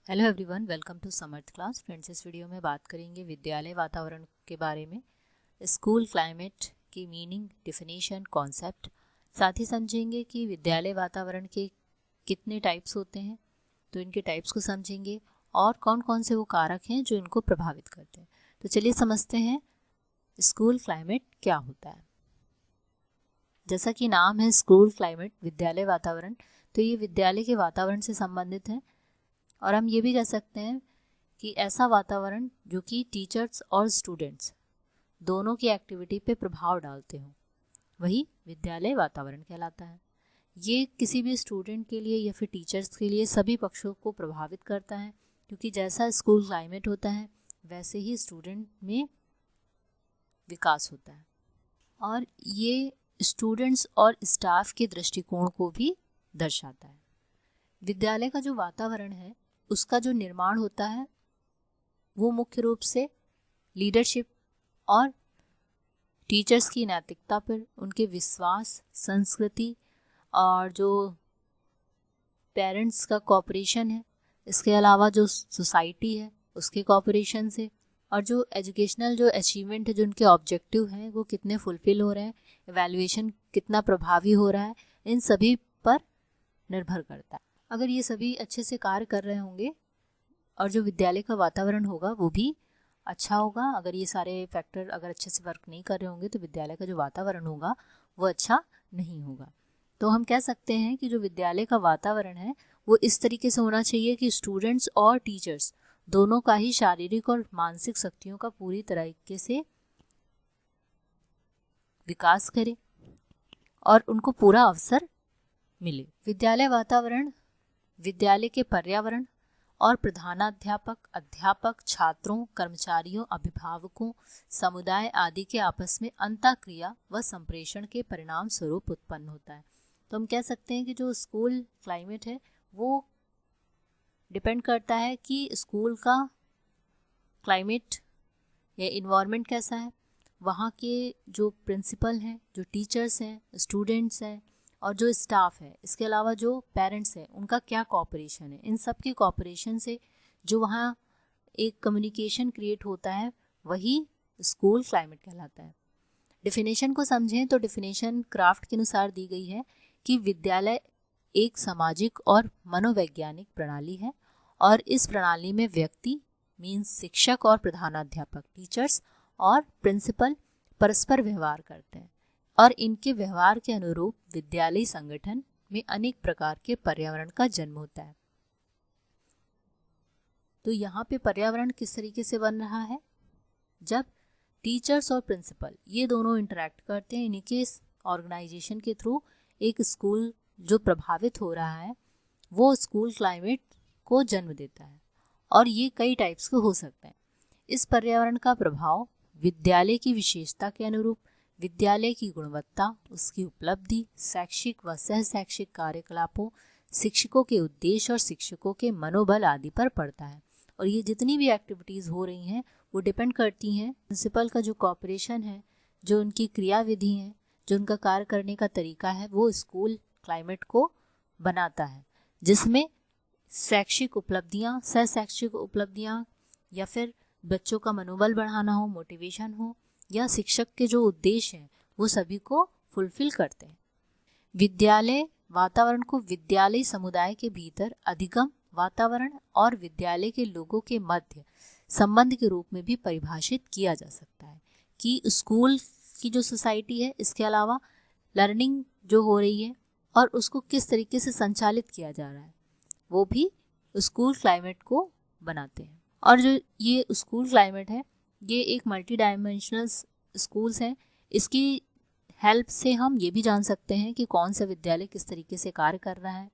Hello everyone, welcome to Samarth class. Friends, इस video में बात करेंगे विद्यालय वातावरण के बारे में। स्कूल क्लाइमेट की मीनिंग, डिफिनीशन, कॉन्सेप्ट। साथ ही समझेंगे कि विद्यालय वातावरण के कितने टाइप्स होते हैं, तो इनके टाइप्स को समझेंगे और कौन कौन से वो कारक हैं जो इनको प्रभावित करते हैं। तो चलिए समझते हैं स्कूल क्लाइमेट क्या होता है। जैसा कि नाम है स्कूल क्लाइमेट, विद्यालय वातावरण, तो ये विद्यालय के वातावरण से संबंधित है। और हम ये भी कह सकते हैं कि ऐसा वातावरण जो कि टीचर्स और स्टूडेंट्स दोनों की एक्टिविटी पे प्रभाव डालते हो, वही विद्यालय वातावरण कहलाता है। ये किसी भी स्टूडेंट के लिए या फिर टीचर्स के लिए सभी पक्षों को प्रभावित करता है, क्योंकि जैसा स्कूल क्लाइमेट होता है वैसे ही स्टूडेंट में विकास होता है। और ये स्टूडेंट्स और स्टाफ के दृष्टिकोण को भी दर्शाता है। विद्यालय का जो वातावरण है उसका जो निर्माण होता है वो मुख्य रूप से लीडरशिप और टीचर्स की नैतिकता पर, उनके विश्वास, संस्कृति और जो पेरेंट्स का कोऑपरेशन है, इसके अलावा जो सोसाइटी है उसके कोऑपरेशन से, और जो एजुकेशनल जो अचीवमेंट है, जो उनके ऑब्जेक्टिव हैं वो कितने फुलफिल हो रहे हैं, एवैल्यूएशन कितना प्रभावी हो रहा है, इन सभी पर निर्भर करता है। अगर ये सभी अच्छे से कार्य कर रहे होंगे और जो विद्यालय का वातावरण होगा वो भी अच्छा होगा। अगर ये सारे फैक्टर अगर अच्छे से वर्क नहीं कर रहे होंगे तो विद्यालय का जो वातावरण होगा वो अच्छा नहीं होगा। तो हम कह सकते हैं कि जो विद्यालय का वातावरण है वो इस तरीके से होना चाहिए कि स्टूडेंट्स और टीचर्स दोनों का ही शारीरिक और मानसिक शक्तियों का पूरी तरीके से विकास करे और उनको पूरा अवसर मिले। विद्यालय वातावरण विद्यालय के पर्यावरण और प्रधानाध्यापक, अध्यापक, छात्रों, कर्मचारियों, अभिभावकों, समुदाय आदि के आपस में अंतःक्रिया व संप्रेषण के परिणाम स्वरूप उत्पन्न होता है। तो हम कह सकते हैं कि जो स्कूल क्लाइमेट है वो डिपेंड करता है कि स्कूल का क्लाइमेट या इन्वायरमेंट कैसा है, वहाँ के जो प्रिंसिपल हैं, जो टीचर्स हैं, स्टूडेंट्स हैं और जो स्टाफ है, इसके अलावा जो पेरेंट्स हैं, उनका क्या कोऑपरेशन है। इन सब के कोऑपरेशन से जो वहाँ एक कम्युनिकेशन क्रिएट होता है वही स्कूल क्लाइमेट कहलाता है। डिफिनेशन को समझें तो डिफिनेशन क्राफ्ट के अनुसार दी गई है कि विद्यालय एक सामाजिक और मनोवैज्ञानिक प्रणाली है और इस प्रणाली में व्यक्ति मीन्स शिक्षक और प्रधानाध्यापक, टीचर्स और प्रिंसिपल परस्पर व्यवहार करते हैं और इनके व्यवहार के अनुरूप विद्यालय संगठन में अनेक प्रकार के पर्यावरण का जन्म होता है। तो यहाँ पे पर्यावरण किस तरीके से बन रहा है, जब टीचर्स और प्रिंसिपल ये दोनों इंटरेक्ट करते हैं, इनके ऑर्गेनाइजेशन के थ्रू एक स्कूल जो प्रभावित हो रहा है वो स्कूल क्लाइमेट को जन्म देता है। और ये कई टाइप्स के हो सकते हैं। इस पर्यावरण का प्रभाव विद्यालय की विशेषता के अनुरूप विद्यालय की गुणवत्ता, उसकी उपलब्धि, शैक्षिक व सह शैक्षिक कार्यकलापों, शिक्षकों के उद्देश्य और शिक्षकों के मनोबल आदि पर पड़ता है। और ये जितनी भी एक्टिविटीज़ हो रही हैं वो डिपेंड करती हैं प्रिंसिपल का जो कॉपरेशन है, जो उनकी क्रियाविधि है, जो उनका कार्य करने का तरीका है, वो स्कूल क्लाइमेट को बनाता है, जिसमें शैक्षिक उपलब्धियाँ, सह शैक्षिक उपलब्धियाँ या फिर बच्चों का मनोबल बढ़ाना हो, मोटिवेशन हो, या शिक्षक के जो उद्देश्य हैं वो सभी को फुलफिल करते हैं। विद्यालय वातावरण को विद्यालय समुदाय के भीतर अधिगम वातावरण और विद्यालय के लोगों के मध्य संबंध के रूप में भी परिभाषित किया जा सकता है कि स्कूल की जो सोसाइटी है, इसके अलावा लर्निंग जो हो रही है और उसको किस तरीके से संचालित किया जा रहा है, वो भी स्कूल क्लाइमेट को बनाते हैं। और जो ये स्कूल क्लाइमेट है ये एक मल्टी डायमेंशनल स्कूल्स हैं। इसकी हेल्प से हम ये भी जान सकते हैं कि कौन सा विद्यालय किस तरीके से कार्य कर रहा है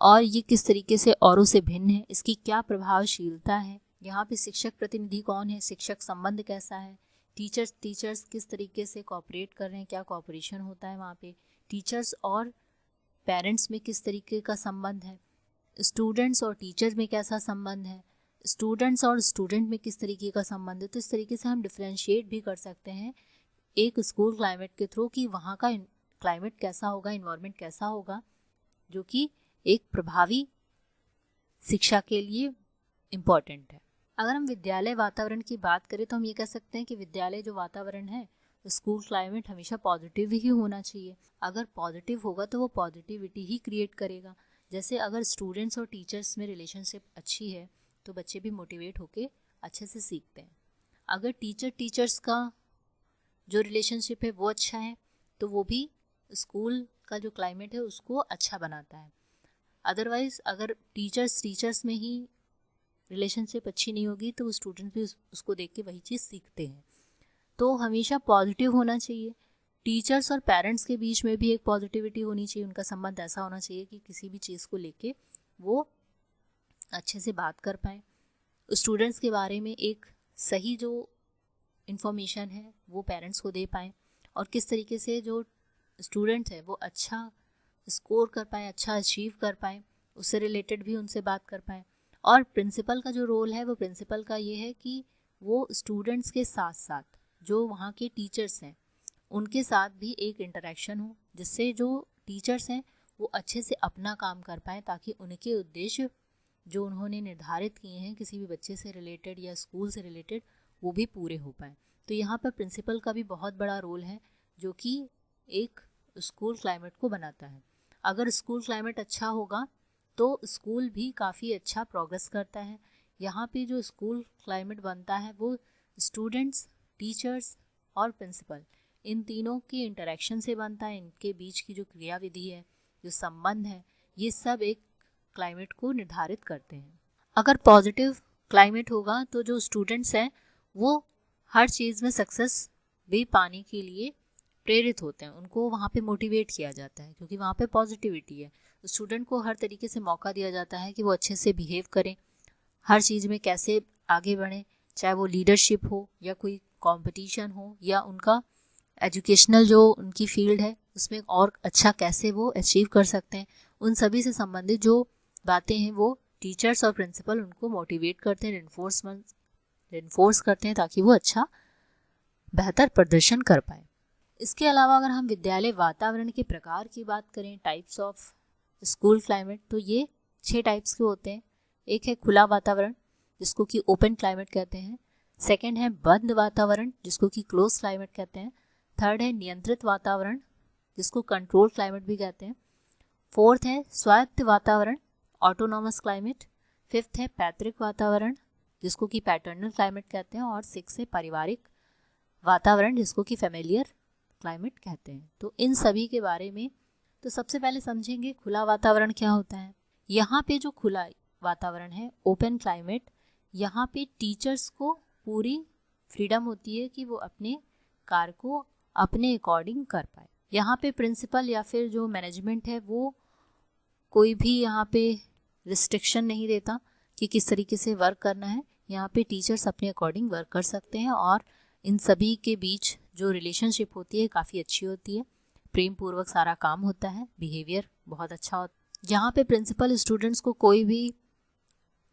और ये किस तरीके से औरों से भिन्न है, इसकी क्या प्रभावशीलता है, यहाँ पे शिक्षक प्रतिनिधि कौन है, शिक्षक संबंध कैसा है, टीचर्स किस तरीके से कोऑपरेट कर रहे हैं, क्या कोऑपरेशन होता है वहाँ पे, टीचर्स और पेरेंट्स में किस तरीके का संबंध है, स्टूडेंट्स और टीचर्स में कैसा संबंध है, स्टूडेंट्स और स्टूडेंट में किस तरीके का संबंध है। तो इस तरीके से हम डिफ्रेंशिएट भी कर सकते हैं एक स्कूल क्लाइमेट के थ्रू कि वहाँ का क्लाइमेट कैसा होगा, इन्वायरमेंट कैसा होगा, जो कि एक प्रभावी शिक्षा के लिए इम्पॉर्टेंट है। अगर हम विद्यालय वातावरण की बात करें तो हम ये कह सकते हैं कि विद्यालय जो वातावरण है, स्कूल क्लाइमेट हमेशा पॉजिटिव ही होना चाहिए। अगर पॉजिटिव होगा तो वो पॉजिटिविटी ही क्रिएट करेगा। जैसे अगर स्टूडेंट्स और टीचर्स में रिलेशनशिप अच्छी है तो बच्चे भी मोटिवेट होके अच्छे से सीखते हैं। अगर टीचर्स का जो रिलेशनशिप है वो अच्छा है तो वो भी स्कूल का जो क्लाइमेट है उसको अच्छा बनाता है। अदरवाइज अगर टीचर्स में ही रिलेशनशिप अच्छी नहीं होगी तो स्टूडेंट भी उसको देख के वही चीज़ सीखते हैं। तो हमेशा पॉजिटिव होना चाहिए। टीचर्स और पेरेंट्स के बीच में भी एक पॉजिटिविटी होनी चाहिए। उनका संबंध ऐसा होना चाहिए कि किसी भी चीज़ को लेके वो अच्छे से बात कर पाएँ। स्टूडेंट्स के बारे में एक सही जो इन्फॉर्मेशन है वो पेरेंट्स को दे पाएँ और किस तरीके से जो स्टूडेंट्स है वो अच्छा स्कोर कर पाएँ, अच्छा अचीव कर पाएँ, उससे रिलेटेड भी उनसे बात कर पाएँ। और प्रिंसिपल का जो रोल है वो प्रिंसिपल का ये है कि वो स्टूडेंट्स के साथ साथ जो वहाँ के टीचर्स हैं उनके साथ भी एक इंटरेक्शन हो, जिससे जो टीचर्स हैं वो अच्छे से अपना काम कर पाएँ ताकि उनके उद्देश्य जो उन्होंने निर्धारित किए हैं किसी भी बच्चे से रिलेटेड या स्कूल से रिलेटेड वो भी पूरे हो पाएँ। तो यहाँ पर प्रिंसिपल का भी बहुत बड़ा रोल है जो कि एक स्कूल क्लाइमेट को बनाता है। अगर स्कूल क्लाइमेट अच्छा होगा तो स्कूल भी काफ़ी अच्छा प्रोग्रेस करता है। यहाँ पे जो स्कूल क्लाइमेट बनता है वो स्टूडेंट्स, टीचर्स और प्रिंसिपल इन तीनों के इंटरेक्शन से बनता है। इनके बीच की जो क्रियाविधि है, जो संबंध है, ये सब एक क्लाइमेट को निर्धारित करते हैं। अगर पॉजिटिव क्लाइमेट होगा तो जो स्टूडेंट्स हैं वो हर चीज़ में सक्सेस भी पाने के लिए प्रेरित होते हैं। उनको वहाँ पे मोटिवेट किया जाता है क्योंकि वहाँ पे पॉजिटिविटी है। स्टूडेंट को हर तरीके से मौका दिया जाता है कि वो अच्छे से बिहेव करें, हर चीज़ में कैसे आगे बढ़ें, चाहे वो लीडरशिप हो या कोई कंपटीशन हो या उनका एजुकेशनल जो उनकी फील्ड है उसमें और अच्छा कैसे वो अचीव कर सकते हैं। उन सभी से संबंधित जो बातें हैं वो टीचर्स और प्रिंसिपल उनको मोटिवेट करते हैं, रिइंफोर्स करते हैं ताकि वो अच्छा बेहतर प्रदर्शन कर पाए। इसके अलावा अगर हम विद्यालय वातावरण के प्रकार की बात करें, टाइप्स ऑफ स्कूल क्लाइमेट, तो ये 6 टाइप्स के होते हैं। एक है खुला वातावरण जिसको कि ओपन क्लाइमेट कहते हैं। सेकंड है बंद वातावरण जिसको कि क्लोज क्लाइमेट कहते हैं। थर्ड है नियंत्रित वातावरण जिसको कंट्रोल क्लाइमेट भी कहते हैं। फोर्थ है स्वायत्त वातावरण, ऑटोनॉमस क्लाइमेट। फिफ्थ है पैतृक वातावरण जिसको कि पैटर्नल क्लाइमेट कहते हैं। और 6 है पारिवारिक वातावरण जिसको कि फैमिलियर क्लाइमेट कहते हैं। तो इन सभी के बारे में तो सबसे पहले समझेंगे खुला वातावरण क्या होता है। यहाँ पे जो खुला वातावरण है, ओपन क्लाइमेट, यहाँ पे टीचर्स को पूरी फ्रीडम होती है कि वो अपने कार्य को अपने अकॉर्डिंग कर पाए। यहाँ पे प्रिंसिपल या फिर जो मैनेजमेंट है वो कोई भी यहाँ पे रिस्ट्रिक्शन नहीं देता कि किस तरीके से वर्क करना है। यहाँ पे टीचर्स अपने अकॉर्डिंग वर्क कर सकते हैं और इन सभी के बीच जो रिलेशनशिप होती है काफ़ी अच्छी होती है, प्रेम पूर्वक सारा काम होता है, बिहेवियर बहुत अच्छा होता है। यहाँ पे प्रिंसिपल स्टूडेंट्स को कोई भी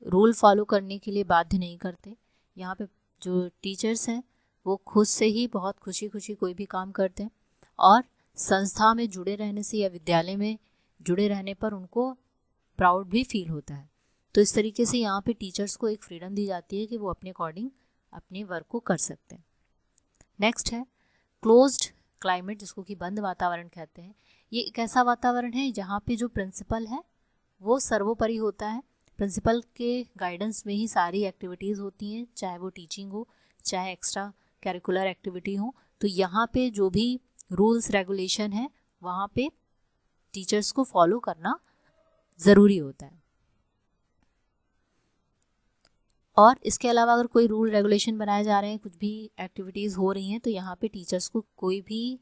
रूल फॉलो करने के लिए बाध्य नहीं करते। यहाँ पे जो टीचर्स हैं वो खुद से ही बहुत खुशी खुशी कोई भी काम करते हैं और संस्था में जुड़े रहने से या विद्यालय में जुड़े रहने पर उनको प्राउड भी फील होता है। तो इस तरीके से यहाँ पे टीचर्स को एक फ्रीडम दी जाती है कि वो अपने अकॉर्डिंग अपने वर्क को कर सकते हैं। नेक्स्ट है क्लोज्ड क्लाइमेट जिसको कि बंद वातावरण कहते हैं। ये एक ऐसा वातावरण है जहाँ पे जो प्रिंसिपल है वो सर्वोपरि होता है। प्रिंसिपल के गाइडेंस में ही सारी एक्टिविटीज़ होती हैं, चाहे वो टीचिंग हो, चाहे एक्स्ट्रा करिकुलर एक्टिविटी हो। तो यहाँ पे जो भी रूल्स रेगुलेशन है वहाँ पे टीचर्स को फॉलो करना ज़रूरी होता है। और इसके अलावा अगर कोई रूल रेगुलेशन बनाए जा रहे हैं, कुछ भी एक्टिविटीज़ हो रही हैं, तो यहाँ पे टीचर्स को कोई भी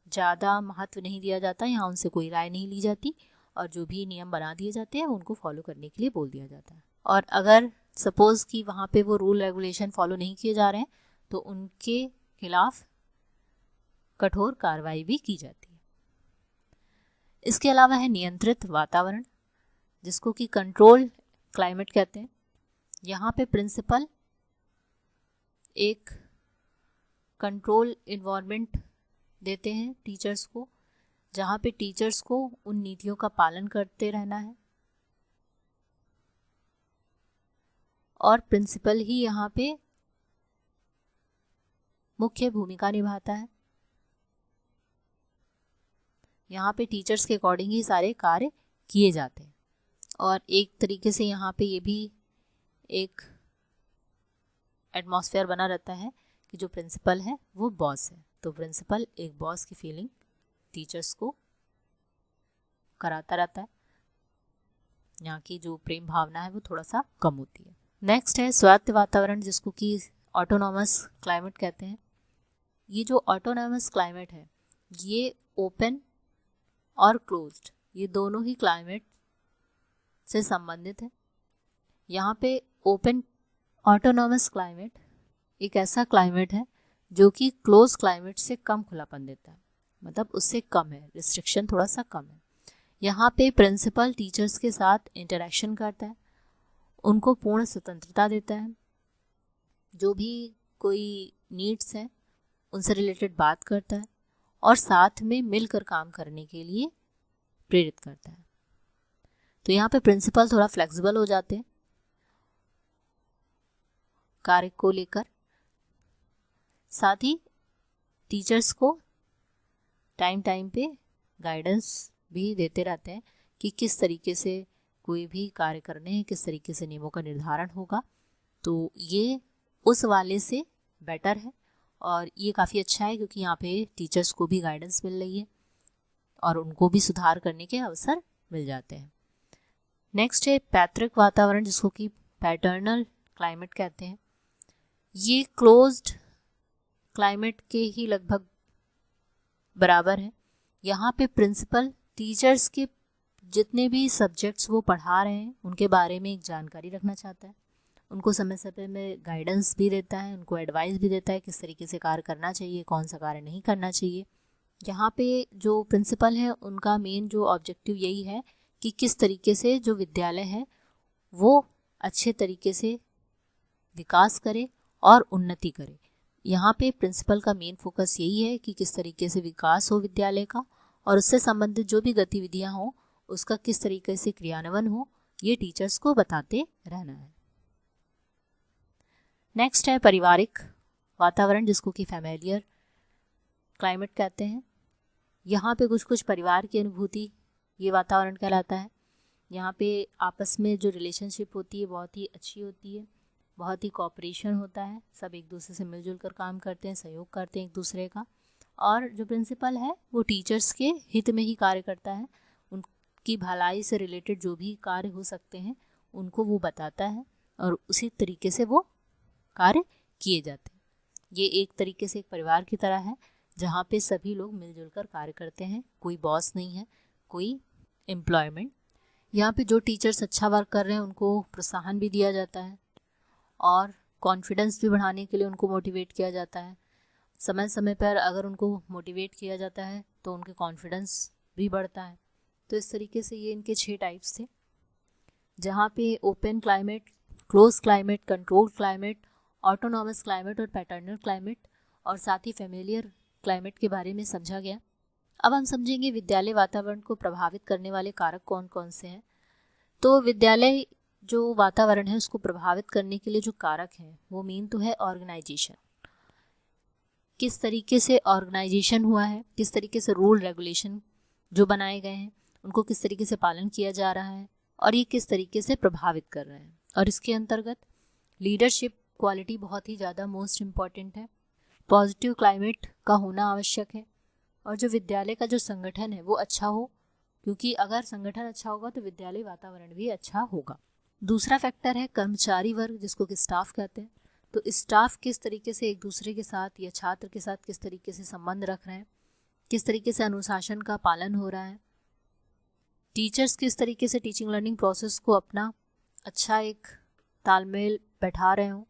ज़्यादा महत्व नहीं दिया जाता। यहाँ उनसे कोई राय नहीं ली जाती और जो भी नियम बना दिए जाते हैं उनको फॉलो करने के लिए बोल दिया जाता है। और अगर सपोज़ कि वहाँ पे वो रूल रेगुलेशन फॉलो नहीं किए जा रहे हैं तो उनके खिलाफ कठोर कार्रवाई भी की जाती है। इसके अलावा है नियंत्रित वातावरण जिसको कि कंट्रोल क्लाइमेट कहते हैं। यहाँ पे प्रिंसिपल एक कंट्रोल इन्वायरमेंट देते हैं टीचर्स को, जहाँ पे टीचर्स को उन नीतियों का पालन करते रहना है और प्रिंसिपल ही यहाँ पे मुख्य भूमिका निभाता है। यहाँ पे टीचर्स के अकॉर्डिंग ही सारे कार्य किए जाते हैं और एक तरीके से यहाँ पे ये भी एक एटमॉस्फेयर बना रहता है कि जो प्रिंसिपल है वो बॉस है, तो प्रिंसिपल एक बॉस की फीलिंग टीचर्स को कराता रहता है। यहाँ की जो प्रेम भावना है वो थोड़ा सा कम होती है। नेक्स्ट है स्वायत्त वातावरण, जिसको कि ऑटोनॉमस क्लाइमेट कहते हैं। ये जो ऑटोनॉमस क्लाइमेट है ये ओपन और क्लोज्ड, ये दोनों ही क्लाइमेट से संबंधित है। यहाँ पे ओपन ऑटोनॉमस क्लाइमेट एक ऐसा क्लाइमेट है जो कि क्लोज क्लाइमेट से कम खुलापन देता है, मतलब उससे कम है, रिस्ट्रिक्शन थोड़ा सा कम है। यहाँ पे प्रिंसिपल टीचर्स के साथ इंटरेक्शन करता है, उनको पूर्ण स्वतंत्रता देता है, जो भी कोई नीड्स हैं उनसे रिलेटेड बात करता है और साथ में मिलकर काम करने के लिए प्रेरित करता है। तो यहाँ पे प्रिंसिपल थोड़ा फ्लेक्सिबल हो जाते हैं कार्य को लेकर, साथ ही टीचर्स को टाइम टाइम पे गाइडेंस भी देते रहते हैं कि किस तरीके से कोई भी कार्य करने हैं, किस तरीके से नियमों का निर्धारण होगा। तो ये उस वाले से बेटर है और ये काफ़ी अच्छा है क्योंकि यहाँ पे टीचर्स को भी गाइडेंस मिल रही है और उनको भी सुधार करने के अवसर मिल जाते हैं। नेक्स्ट है पैतृक वातावरण, जिसको कि पैटर्नल क्लाइमेट कहते हैं। ये क्लोज्ड क्लाइमेट के ही लगभग बराबर है। यहाँ पे प्रिंसिपल टीचर्स के जितने भी सब्जेक्ट्स वो पढ़ा रहे हैं उनके बारे में एक जानकारी रखना चाहता है, उनको समय समय में गाइडेंस भी देता है, उनको एडवाइस भी देता है किस तरीके से कार्य करना चाहिए, कौन सा कार्य नहीं करना चाहिए। यहाँ पे जो प्रिंसिपल है उनका मेन जो ऑब्जेक्टिव यही है कि किस तरीके से जो विद्यालय है वो अच्छे तरीके से विकास करे और उन्नति करे। यहाँ पे प्रिंसिपल का मेन फोकस यही है कि किस तरीके से विकास हो विद्यालय का और उससे संबंधित जो भी गतिविधियाँ हों उसका किस तरीके से क्रियान्वयन हो, ये टीचर्स को बताते रहना है। नेक्स्ट है पारिवारिक वातावरण, जिसको कि फैमिलियर क्लाइमेट कहते हैं। यहाँ पे कुछ कुछ परिवार की अनुभूति ये वातावरण कहलाता है। यहाँ पे आपस में जो रिलेशनशिप होती है बहुत ही अच्छी होती है, बहुत ही कोऑपरेशन होता है, सब एक दूसरे से मिलजुल कर काम करते हैं, सहयोग करते हैं एक दूसरे का। और जो प्रिंसिपल है वो टीचर्स के हित में ही कार्य करता है, उनकी भलाई से रिलेटेड जो भी कार्य हो सकते हैं उनको वो बताता है और उसी तरीके से वो कार्य किए जाते हैं। ये एक तरीके से एक परिवार की तरह है जहाँ पे सभी लोग मिलजुल कर कार्य करते हैं, कोई बॉस नहीं है, कोई एम्प्लॉयमेंट। यहाँ पे जो टीचर्स अच्छा वर्क कर रहे हैं उनको प्रोत्साहन भी दिया जाता है और कॉन्फिडेंस भी बढ़ाने के लिए उनको मोटिवेट किया जाता है। समय समय पर अगर उनको मोटिवेट किया जाता है तो उनके कॉन्फिडेंस भी बढ़ता है। तो इस तरीके से ये इनके 6 टाइप्स थे, जहाँ पे open climate, close climate, control climate, autonomous climate और पैटर्नल क्लाइमेट और साथ ही फैमिलियर क्लाइमेट के बारे में समझा गया। अब हम समझेंगे विद्यालय वातावरण को प्रभावित करने वाले कारक कौन कौन से हैं। तो विद्यालय जो वातावरण है उसको प्रभावित करने के लिए जो कारक हैं वो मेन तो है ऑर्गेनाइजेशन। किस तरीके से ऑर्गेनाइजेशन हुआ है, किस तरीके से रूल रेगुलेशन जो बनाए गए हैं उनको किस तरीके से पालन किया जा रहा है और ये किस तरीके से प्रभावित कर रहे हैं। और इसके अंतर्गत लीडरशिप क्वालिटी बहुत ही ज़्यादा मोस्ट इम्पॉर्टेंट है, पॉजिटिव क्लाइमेट का होना आवश्यक है और जो विद्यालय का जो संगठन है वो अच्छा हो, क्योंकि अगर संगठन अच्छा होगा तो विद्यालय वातावरण भी अच्छा होगा। दूसरा फैक्टर है कर्मचारी वर्ग, जिसको कि स्टाफ कहते हैं। तो स्टाफ किस तरीके से एक दूसरे के साथ या छात्र के साथ किस तरीके से संबंध रख रहे हैं, किस तरीके से अनुशासन का पालन हो रहा है, टीचर्स किस तरीके से टीचिंग लर्निंग प्रोसेस को अपना अच्छा एक तालमेल बैठा रहे हों,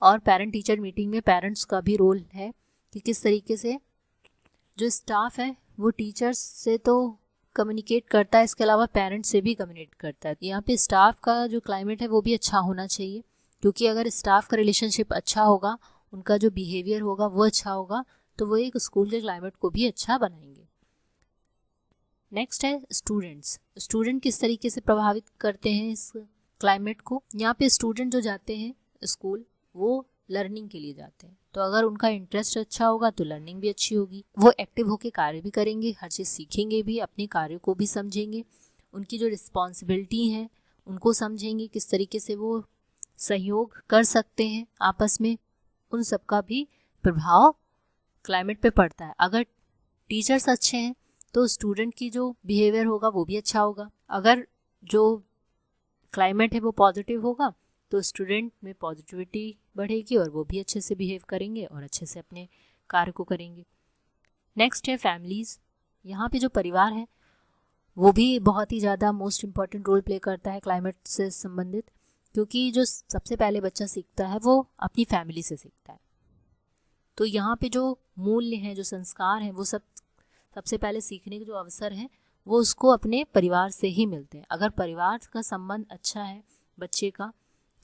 और पेरेंट टीचर मीटिंग में पेरेंट्स का भी रोल है कि किस तरीके से जो स्टाफ है वो टीचर्स से तो कम्युनिकेट करता है, इसके अलावा पेरेंट्स से भी कम्युनिकेट करता है। यहाँ पे स्टाफ का जो क्लाइमेट है वो भी अच्छा होना चाहिए, क्योंकि अगर स्टाफ का रिलेशनशिप अच्छा होगा, उनका जो बिहेवियर होगा वो अच्छा होगा, तो वो एक स्कूल के क्लाइमेट को भी अच्छा बनाएंगे। नेक्स्ट है स्टूडेंट्स। स्टूडेंट किस तरीके से प्रभावित करते हैं इस क्लाइमेट को। यहाँ पे स्टूडेंट जो जाते हैं स्कूल वो लर्निंग के लिए जाते हैं, तो अगर उनका इंटरेस्ट अच्छा होगा तो लर्निंग भी अच्छी होगी, वो एक्टिव होकर कार्य भी करेंगे, हर चीज़ सीखेंगे भी, अपने कार्य को भी समझेंगे, उनकी जो रिस्पॉन्सिबिलिटी है उनको समझेंगे, किस तरीके से वो सहयोग कर सकते हैं आपस में, उन सब का भी प्रभाव क्लाइमेट पे पड़ता है। अगर टीचर्स अच्छे हैं तो स्टूडेंट की जो बिहेवियर होगा वो भी अच्छा होगा। अगर जो क्लाइमेट है वो पॉजिटिव होगा तो स्टूडेंट में पॉजिटिविटी बढ़ेगी और वो भी अच्छे से बिहेव करेंगे और अच्छे से अपने कार्य को करेंगे। नेक्स्ट है फैमिलीज़। यहाँ पे जो परिवार है वो भी बहुत ही ज़्यादा मोस्ट इम्पॉर्टेंट रोल प्ले करता है क्लाइमेट से संबंधित, क्योंकि जो सबसे पहले बच्चा सीखता है वो अपनी फैमिली से सीखता है। तो यहाँ पे जो मूल्य हैं, जो संस्कार हैं, वो सबसे पहले सीखने के जो अवसर हैं वो उसको अपने परिवार से ही मिलते हैं। अगर परिवार का संबंध अच्छा है बच्चे का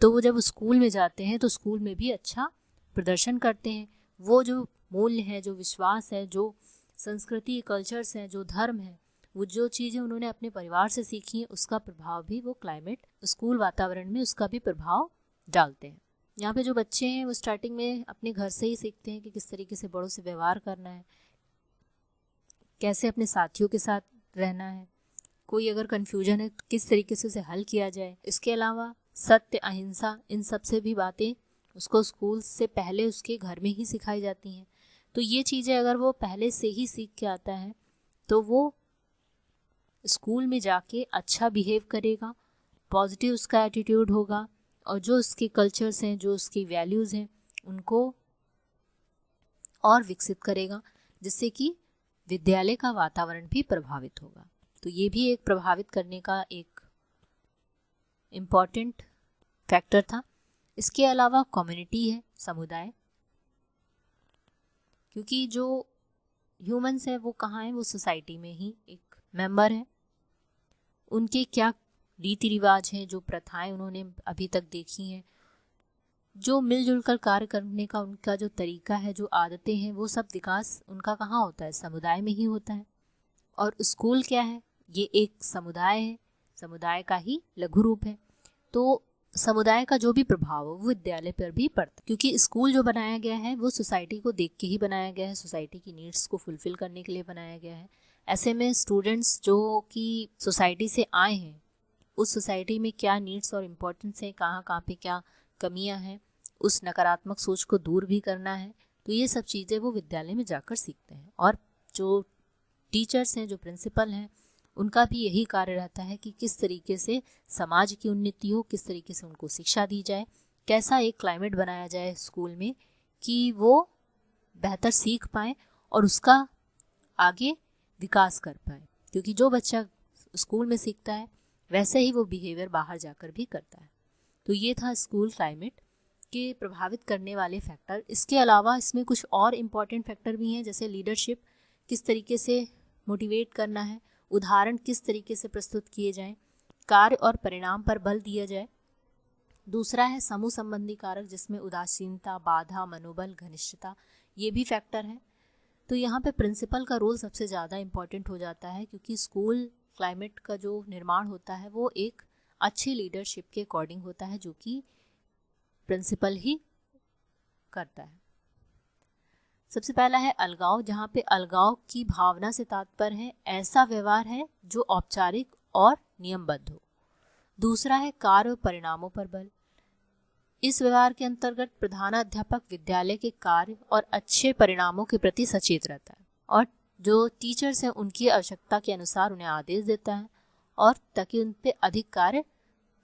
तो वो जब स्कूल में जाते हैं तो स्कूल में भी अच्छा प्रदर्शन करते हैं। वो जो मूल्य है, जो विश्वास है, जो संस्कृति कल्चर्स हैं, जो धर्म है, वो जो चीज़ें उन्होंने अपने परिवार से सीखी हैं उसका प्रभाव भी वो क्लाइमेट स्कूल वातावरण में उसका भी प्रभाव डालते हैं। यहाँ पे जो बच्चे हैं वो स्टार्टिंग में अपने घर से ही सीखते हैं कि किस तरीके से बड़ों से व्यवहार करना है, कैसे अपने साथियों के साथ रहना है, कोई अगर कन्फ्यूजन है तो किस तरीके से उसे हल किया जाए। इसके अलावा सत्य, अहिंसा, इन सब से भी बातें उसको स्कूल से पहले उसके घर में ही सिखाई जाती हैं। तो ये चीज़ें अगर वो पहले से ही सीख के आता है तो वो स्कूल में जाके अच्छा बिहेव करेगा, पॉजिटिव उसका एटीट्यूड होगा और जो उसके कल्चर्स हैं, जो उसकी वैल्यूज़ हैं उनको और विकसित करेगा, जिससे कि विद्यालय का वातावरण भी प्रभावित होगा। तो ये भी एक प्रभावित करने का एक इम्पॉर्टेंट फैक्टर था। इसके अलावा कम्युनिटी है, समुदाय, क्योंकि जो ह्यूमंस है वो कहाँ हैं, वो सोसाइटी में ही एक मेंबर है। उनके क्या रीति रिवाज हैं, जो प्रथाएं उन्होंने अभी तक देखी हैं, जो मिलजुल कर कार्य करने का उनका जो तरीका है, जो आदतें हैं, वो सब विकास उनका कहाँ होता है, समुदाय में ही होता है। और स्कूल क्या है, ये एक समुदाय है, समुदाय का ही लघु रूप है। तो समुदाय का जो भी प्रभाव है वो विद्यालय पर भी पड़ता है, क्योंकि स्कूल जो बनाया गया है वो सोसाइटी को देख के ही बनाया गया है, सोसाइटी की नीड्स को फुलफिल करने के लिए बनाया गया है। ऐसे में स्टूडेंट्स जो कि सोसाइटी से आए हैं, उस सोसाइटी में क्या नीड्स और इम्पोर्टेंस है, कहाँ कहाँ पे क्या कमियां हैं, उस नकारात्मक सोच को दूर भी करना है। तो ये सब चीज़ें वो विद्यालय में जाकर सीखते हैं। और जो टीचर्स हैं, जो प्रिंसिपल हैं, उनका भी यही कार्य रहता है कि किस तरीके से समाज की उन्नति हो, किस तरीके से उनको शिक्षा दी जाए, कैसा एक क्लाइमेट बनाया जाए स्कूल में कि वो बेहतर सीख पाएँ और उसका आगे विकास कर पाए। क्योंकि जो बच्चा स्कूल में सीखता है वैसे ही वो बिहेवियर बाहर जाकर भी करता है। तो ये था स्कूल क्लाइमेट के प्रभावित करने वाले फैक्टर। इसके अलावा इसमें कुछ और इम्पॉर्टेंट फैक्टर भी हैं, जैसे लीडरशिप, किस तरीके से मोटिवेट करना है, उदाहरण किस तरीके से प्रस्तुत किए जाएं, कार्य और परिणाम पर बल दिया जाए। दूसरा है समूह संबंधी कारक, जिसमें उदासीनता, बाधा, मनोबल, घनिष्ठता, ये भी फैक्टर है। तो यहाँ पे प्रिंसिपल का रोल सबसे ज़्यादा इम्पॉर्टेंट हो जाता है, क्योंकि स्कूल क्लाइमेट का जो निर्माण होता है वो एक अच्छी लीडरशिप के अकॉर्डिंग होता है, जो कि प्रिंसिपल ही करता है। सबसे पहला है अलगाव, जहाँ पे अलगाव की भावना से तात्पर्य है ऐसा व्यवहार है जो औपचारिक और नियमबद्ध हो। दूसरा है कार्य और परिणामों पर बल। इस व्यवहार के अंतर्गत प्रधानाध्यापक विद्यालय के कार्य और अच्छे परिणामों के प्रति सचेत रहता है और जो टीचर्स हैं उनकी आवश्यकता के अनुसार उन्हें आदेश देता है, और ताकि उन पे अधिक कार्य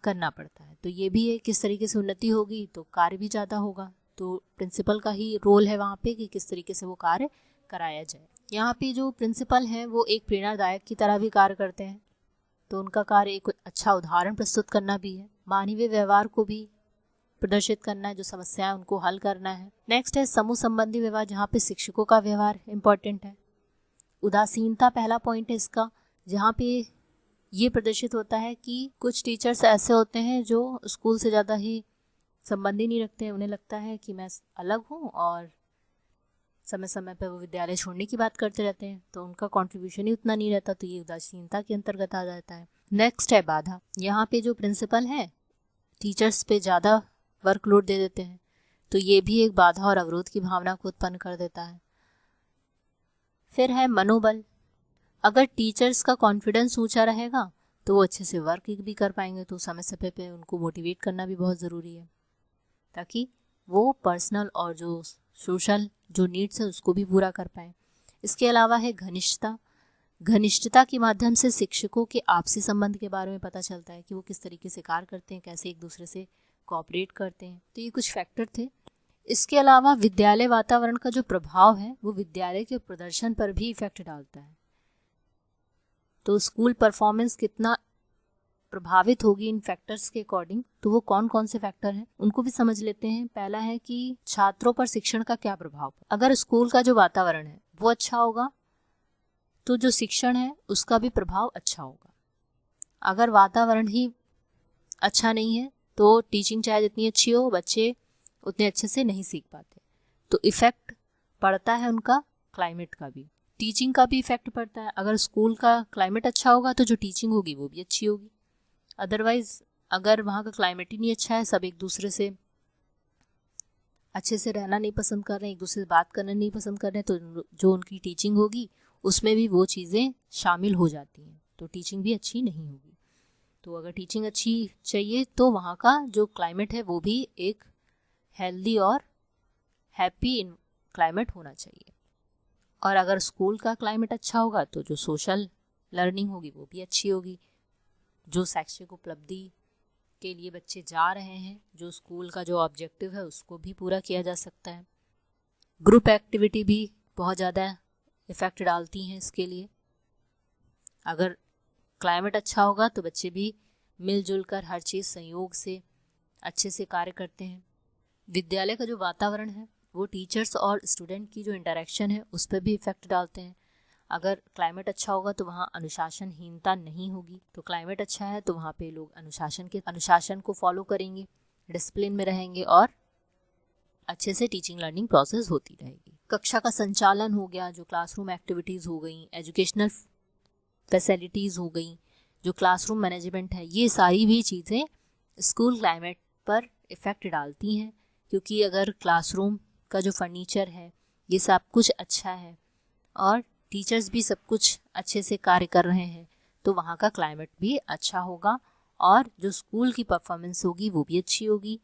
करना पड़ता है। तो ये भी है, किस तरीके से उन्नति होगी तो कार्य भी ज़्यादा होगा। तो प्रिंसिपल का ही रोल है वहाँ पे कि किस तरीके से वो कार्य कराया जाए। यहाँ पे जो प्रिंसिपल हैं वो एक प्रेरणादायक की तरह भी कार्य करते हैं। तो उनका कार्य एक अच्छा उदाहरण प्रस्तुत करना भी है, मानवीय व्यवहार को भी प्रदर्शित करना है, जो समस्याएं उनको हल करना है। नेक्स्ट है समूह संबंधी व्यवहार, जहाँ पे शिक्षकों का व्यवहार इंपॉर्टेंट है। उदासीनता पहला पॉइंट है इसका, जहाँ पे ये प्रदर्शित होता है कि कुछ टीचर्स ऐसे होते हैं जो स्कूल से ज़्यादा ही संबंध ही नहीं रखते हैं। उन्हें लगता है कि मैं अलग हूँ और समय समय पर वो विद्यालय छोड़ने की बात करते रहते हैं, तो उनका कंट्रीब्यूशन ही उतना नहीं रहता। तो ये उदासीनता के अंतर्गत आ जाता है। नेक्स्ट है बाधा। यहाँ पे जो प्रिंसिपल है टीचर्स पे ज़्यादा वर्कलोड दे देते हैं, तो ये भी एक बाधा और अवरोध की भावना को उत्पन्न कर देता है। फिर है मनोबल। अगर टीचर्स का कॉन्फिडेंस ऊंचा रहेगा तो वो अच्छे से वर्क भी कर पाएंगे, तो समय समय पे उनको मोटिवेट करना भी बहुत ज़रूरी है ताकि वो पर्सनल और जो सोशल जो नीड्स है उसको भी पूरा कर पाएँ। इसके अलावा है घनिष्ठता। घनिष्ठता के माध्यम से शिक्षकों के आपसी संबंध के बारे में पता चलता है कि वो किस तरीके से कार्य करते हैं, कैसे एक दूसरे से कोऑपरेट करते हैं। तो ये कुछ फैक्टर थे। इसके अलावा विद्यालय वातावरण का जो प्रभाव है वो विद्यालय के प्रदर्शन पर भी इफेक्ट डालता है। तो स्कूल परफॉर्मेंस कितना प्रभावित होगी इन फैक्टर्स के अकॉर्डिंग, तो वो कौन कौन से फैक्टर हैं उनको भी समझ लेते हैं। पहला है कि छात्रों पर शिक्षण का क्या प्रभाव। अगर स्कूल का जो वातावरण है वो अच्छा होगा तो जो शिक्षण है उसका भी प्रभाव अच्छा होगा। अगर वातावरण ही अच्छा नहीं है तो टीचिंग चाहे जितनी अच्छी हो, बच्चे उतने अच्छे से नहीं सीख पाते। तो इफ़ेक्ट पड़ता है उनका क्लाइमेट का भी, टीचिंग का भी इफ़ेक्ट पड़ता है। अगर स्कूल का क्लाइमेट अच्छा होगा तो जो टीचिंग होगी वो भी अच्छी होगी। अदरवाइज़ अगर वहाँ का क्लाइमेट ही नहीं अच्छा है, सब एक दूसरे से अच्छे से रहना नहीं पसंद कर रहे हैं, एक दूसरे से बात करना नहीं पसंद कर रहे हैं, तो जो उनकी टीचिंग होगी उसमें भी वो चीज़ें शामिल हो जाती हैं, तो टीचिंग भी अच्छी नहीं होगी। तो अगर टीचिंग अच्छी चाहिए तो वहाँ का जो क्लाइमेट है वो भी एक हेल्दी और हैप्पी क्लाइमेट होना चाहिए। और अगर स्कूल का क्लाइमेट अच्छा होगा तो जो सोशल लर्निंग होगी वो भी अच्छी होगी। जो शैक्षिक उपलब्धि के लिए बच्चे जा रहे हैं, जो स्कूल का जो ऑब्जेक्टिव है उसको भी पूरा किया जा सकता है। ग्रुप एक्टिविटी भी बहुत ज़्यादा इफ़ेक्ट डालती हैं इसके लिए। अगर क्लाइमेट अच्छा होगा तो बच्चे भी मिलजुल कर हर चीज़ संयोग से अच्छे से कार्य करते हैं। विद्यालय का जो वातावरण है वो टीचर्स और स्टूडेंट की जो इंटरेक्शन है उस पर भी इफ़ेक्ट डालते हैं। अगर क्लाइमेट अच्छा होगा तो वहाँ अनुशासनहीनता नहीं होगी, तो क्लाइमेट अच्छा है तो वहाँ पे लोग अनुशासन को फॉलो करेंगे, डिसिप्लिन में रहेंगे और अच्छे से टीचिंग लर्निंग प्रोसेस होती रहेगी। कक्षा का संचालन हो गया, जो क्लासरूम एक्टिविटीज़ हो गई, एजुकेशनल फैसिलिटीज़ हो गई, जो क्लासरूम मैनेजमेंट है, ये सारी भी चीज़ें स्कूल क्लाइमेट पर इफ़ेक्ट डालती हैं। क्योंकि अगर क्लासरूम का जो फर्नीचर है ये सब कुछ अच्छा है और टीचर्स भी सब कुछ अच्छे से कार्य कर रहे हैं तो वहाँ का क्लाइमेट भी अच्छा होगा और जो स्कूल की परफॉर्मेंस होगी वो भी अच्छी होगी।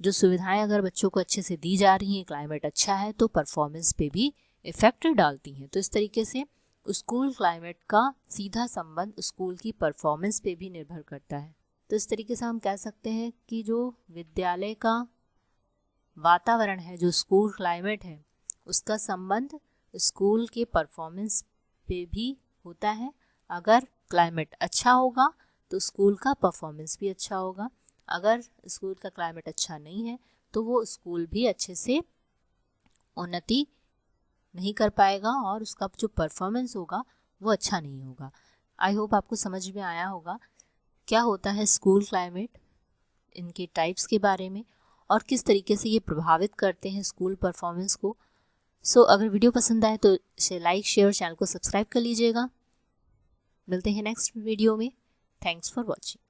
जो सुविधाएं अगर बच्चों को अच्छे से दी जा रही हैं, क्लाइमेट अच्छा है, तो परफॉर्मेंस पे भी इफ़ेक्ट डालती हैं। तो इस तरीके से स्कूल क्लाइमेट का सीधा संबंध स्कूल की परफॉर्मेंस पे भी निर्भर करता है। तो इस तरीके से हम कह सकते हैं कि जो विद्यालय का वातावरण है, जो स्कूल क्लाइमेट है, उसका संबंध स्कूल के परफॉर्मेंस पे भी होता है। अगर क्लाइमेट अच्छा होगा तो स्कूल का परफॉर्मेंस भी अच्छा होगा। अगर स्कूल का क्लाइमेट अच्छा नहीं है तो वो स्कूल भी अच्छे से उन्नति नहीं कर पाएगा और उसका जो परफॉर्मेंस होगा वो अच्छा नहीं होगा। आई होप आपको समझ में आया होगा क्या होता है स्कूल क्लाइमेट, इनके टाइप्स के बारे में और किस तरीके से ये प्रभावित करते हैं स्कूल परफॉर्मेंस को। अगर वीडियो पसंद आए तो इसे लाइक, शेयर, चैनल को सब्सक्राइब कर लीजिएगा। मिलते हैं नेक्स्ट वीडियो में। Thanks for watching.